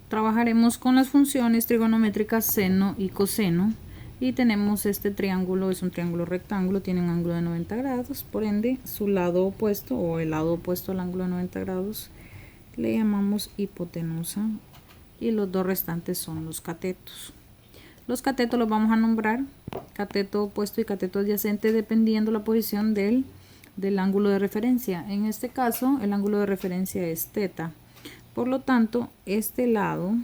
trabajaremos con las funciones trigonométricas seno y coseno. Y tenemos este triángulo, es un triángulo rectángulo, tiene un ángulo de 90 grados, por ende su lado opuesto o el lado opuesto al ángulo de 90 grados le llamamos hipotenusa y los dos restantes son los catetos. Los catetos los vamos a nombrar cateto opuesto y cateto adyacente dependiendo la posición del ángulo de referencia. En este caso el ángulo de referencia es teta, por lo tanto este lado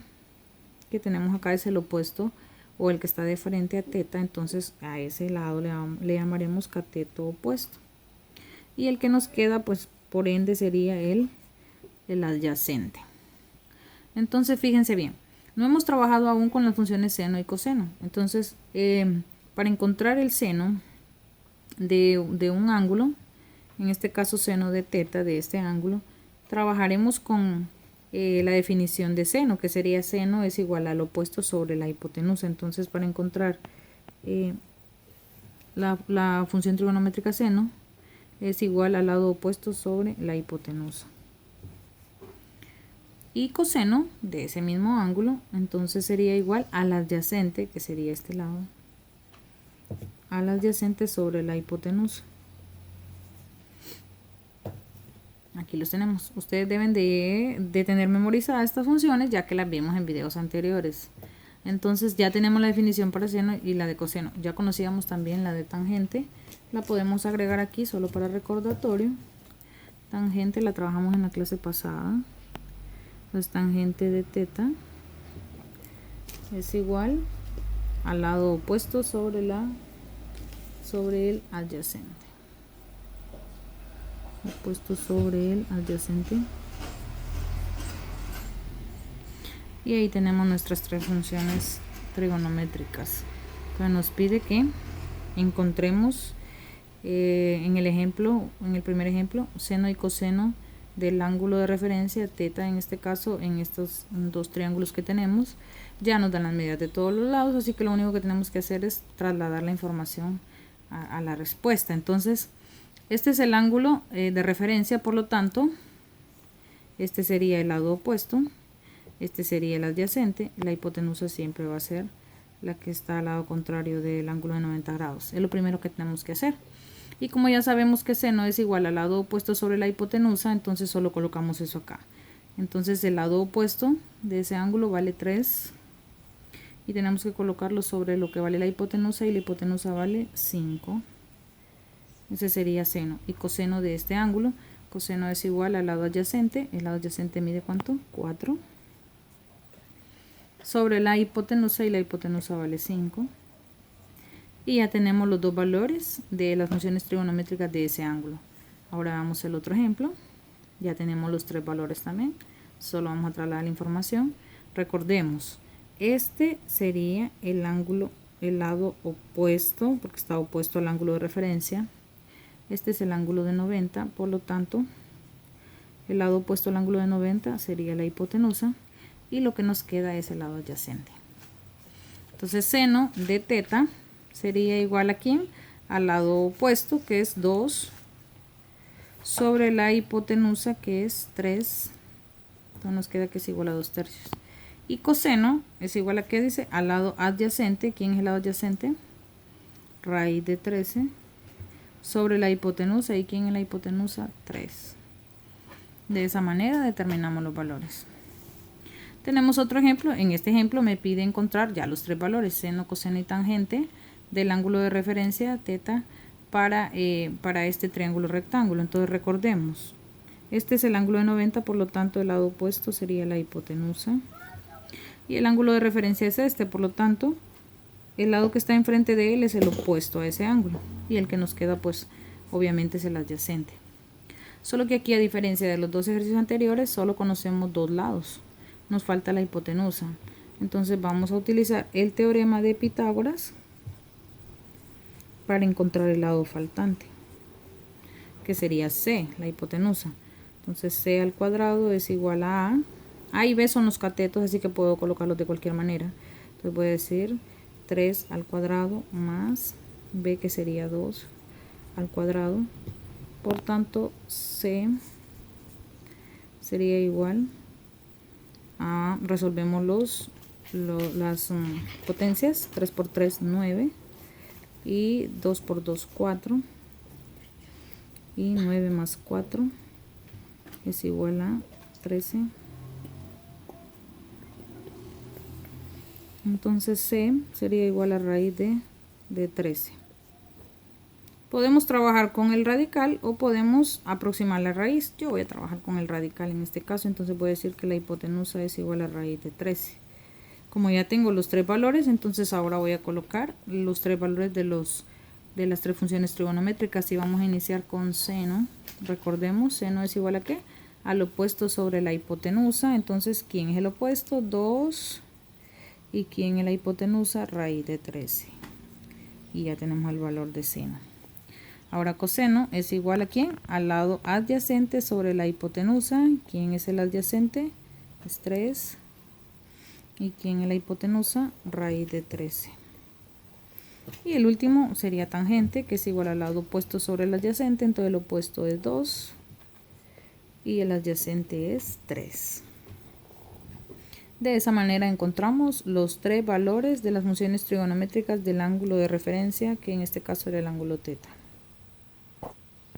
que tenemos acá es el opuesto o el que está de frente a teta, entonces a ese lado le llamaremos cateto opuesto. Y el que nos queda, pues por ende sería el adyacente. Entonces fíjense bien, no hemos trabajado aún con las funciones seno y coseno. Entonces para encontrar el seno de un ángulo, en este caso seno de teta de este ángulo, trabajaremos con la definición de seno, que sería seno es igual al opuesto sobre la hipotenusa. Entonces para encontrar la función trigonométrica seno es igual al lado opuesto sobre la hipotenusa. Y coseno de ese mismo ángulo, entonces sería igual al adyacente, que sería este lado, al adyacente sobre la hipotenusa. Aquí los tenemos. Ustedes deben de tener memorizadas estas funciones ya que las vimos en videos anteriores. Entonces ya tenemos la definición para seno y la de coseno. Ya conocíamos también la de tangente. La podemos agregar aquí solo para recordatorio. Tangente la trabajamos en la clase pasada. Pues tangente de teta es igual al lado opuesto sobre el adyacente. Opuesto sobre el adyacente. Y ahí tenemos nuestras tres funciones trigonométricas. Entonces nos pide que encontremos en el primer ejemplo, seno y coseno del ángulo de referencia, teta en este caso, en estos dos triángulos que tenemos. Ya nos dan las medidas de todos los lados, así que lo único que tenemos que hacer es trasladar la información a la respuesta. Entonces, este es el ángulo de referencia, por lo tanto, este sería el lado opuesto, este sería el adyacente, la hipotenusa siempre va a ser la que está al lado contrario del ángulo de 90 grados. Es lo primero que tenemos que hacer. Y como ya sabemos que seno es igual al lado opuesto sobre la hipotenusa, entonces solo colocamos eso acá. Entonces el lado opuesto de ese ángulo vale 3 y tenemos que colocarlo sobre lo que vale la hipotenusa y la hipotenusa vale 5. Ese sería seno. Y coseno de este ángulo, coseno es igual al lado adyacente. El lado adyacente mide ¿cuánto? 4. Sobre la hipotenusa y la hipotenusa vale 5. Y ya tenemos los dos valores de las funciones trigonométricas de ese ángulo. Ahora vamos al otro ejemplo. Ya tenemos los tres valores también. Solo vamos a trasladar la información. Recordemos, este sería el ángulo, el lado opuesto, porque está opuesto al ángulo de referencia. Este es el ángulo de 90, por lo tanto, el lado opuesto al ángulo de 90 sería la hipotenusa. Y lo que nos queda es el lado adyacente. Entonces, seno de teta sería igual a ¿quién? Al lado opuesto, que es 2, sobre la hipotenusa, que es 3. Entonces nos queda que es igual a 2/3. Y coseno es igual a ¿qué dice? Al lado adyacente. ¿Quién es el lado adyacente? Raíz de 13 sobre la hipotenusa. ¿Y quién es la hipotenusa? 3. De esa manera determinamos los valores. Tenemos otro ejemplo. En este ejemplo me pide encontrar ya los tres valores, seno, coseno y tangente del ángulo de referencia teta para este triángulo rectángulo. Entonces recordemos, este es el ángulo de 90, por lo tanto el lado opuesto sería la hipotenusa. Y el ángulo de referencia es este, por lo tanto el lado que está enfrente de él es el opuesto a ese ángulo. Y el que nos queda pues obviamente es el adyacente. Solo que aquí, a diferencia de los dos ejercicios anteriores, solo conocemos dos lados. Nos falta la hipotenusa. Entonces vamos a utilizar el teorema de Pitágoras para encontrar el lado faltante, que sería C, la hipotenusa. Entonces C al cuadrado es igual a A. A y B son los catetos, así que puedo colocarlos de cualquier manera. Entonces voy a decir 3 al cuadrado más B, que sería 2 al cuadrado. Por tanto, C sería igual resolvemos las potencias. 3 por 3, 9. Y 2 por 2, 4. Y 9 más 4 es igual a 13. Entonces C sería igual a raíz de 13. Podemos trabajar con el radical o podemos aproximar la raíz. Yo voy a trabajar con el radical en este caso, entonces voy a decir que la hipotenusa es igual a raíz de 13. Como ya tengo los tres valores, entonces ahora voy a colocar los tres valores de las tres funciones trigonométricas y vamos a iniciar con seno. Recordemos, seno es igual a ¿qué? Al opuesto sobre la hipotenusa. Entonces, ¿quién es el opuesto? 2. ¿Y quién es la hipotenusa? Raíz de 13. Y ya tenemos el valor de seno. Ahora coseno es igual a ¿quién? Al lado adyacente sobre la hipotenusa. ¿Quién es el adyacente? Es 3. ¿Y quién es la hipotenusa? Raíz de 13. Y el último sería tangente, que es igual al lado opuesto sobre el adyacente. Entonces el opuesto es 2 y el adyacente es 3. De esa manera encontramos los tres valores de las funciones trigonométricas del ángulo de referencia, que en este caso era el ángulo teta.